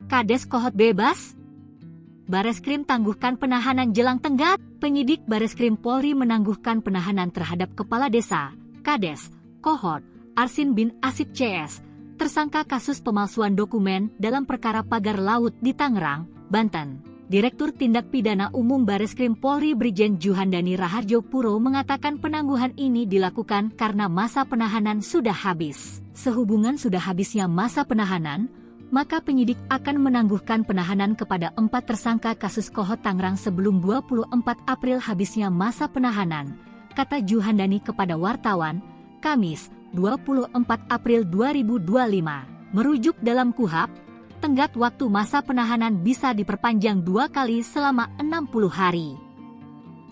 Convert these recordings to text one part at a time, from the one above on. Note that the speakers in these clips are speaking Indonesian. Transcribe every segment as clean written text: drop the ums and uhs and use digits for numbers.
Kades Kohot bebas? Bareskrim tangguhkan penahanan jelang tenggat. Penyidik Bareskrim Polri menangguhkan penahanan terhadap Kepala Desa, Kades, Kohot, Arsin bin Asib CS, tersangka kasus pemalsuan dokumen dalam perkara pagar laut di Tangerang, Banten. Direktur Tindak Pidana Umum Bareskrim Polri Brigjen Juhandani Raharjo Puro mengatakan penangguhan ini dilakukan karena masa penahanan sudah habis. Sehubungan sudah habisnya masa penahanan, maka penyidik akan menangguhkan penahanan kepada 4 tersangka kasus Kohot Tangerang sebelum 24 April habisnya masa penahanan, kata Juhandani kepada wartawan, Kamis, 24 April 2025. Merujuk dalam KUHP, tenggat waktu masa penahanan bisa diperpanjang 2 kali selama 60 hari.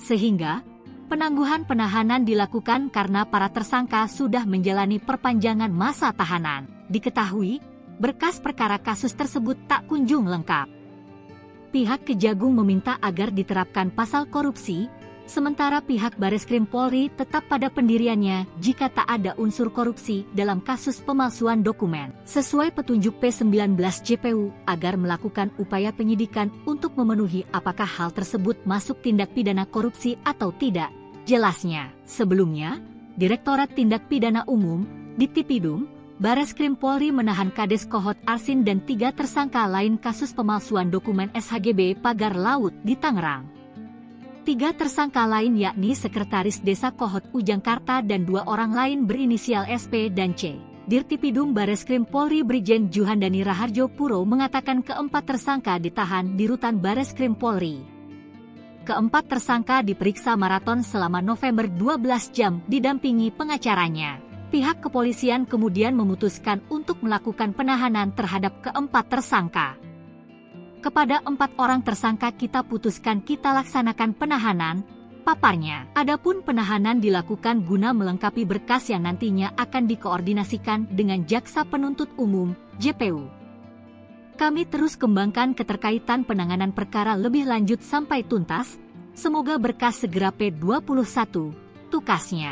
Sehingga, penangguhan penahanan dilakukan karena para tersangka sudah menjalani perpanjangan masa tahanan. Diketahui, berkas perkara kasus tersebut tak kunjung lengkap. Pihak Kejagung meminta agar diterapkan pasal korupsi, sementara pihak Bareskrim Polri tetap pada pendiriannya jika tak ada unsur korupsi dalam kasus pemalsuan dokumen. Sesuai petunjuk P19 JPU agar melakukan upaya penyidikan untuk memenuhi apakah hal tersebut masuk tindak pidana korupsi atau tidak. Jelasnya, sebelumnya, Direktorat Tindak Pidana Umum, Dittipidum, Bareskrim Polri menahan Kades Kohot Arsin dan 3 tersangka lain kasus pemalsuan dokumen SHGB pagar laut di Tangerang. 3 tersangka lain yakni Sekretaris Desa Kohot Ujangkarta dan 2 orang lain berinisial SP dan C. Dirtipidum Bareskrim Polri Brigjen Juhandani Raharjo Puro mengatakan keempat tersangka ditahan di rutan Bareskrim Polri. Keempat tersangka diperiksa maraton selama November 12 jam didampingi pengacaranya. Pihak kepolisian kemudian memutuskan untuk melakukan penahanan terhadap keempat tersangka. Kepada 4 orang tersangka kita putuskan kita laksanakan penahanan, paparnya. Adapun penahanan dilakukan guna melengkapi berkas yang nantinya akan dikoordinasikan dengan Jaksa Penuntut Umum, JPU. Kami terus kembangkan keterkaitan penanganan perkara lebih lanjut sampai tuntas, semoga berkas segera P21, tukasnya.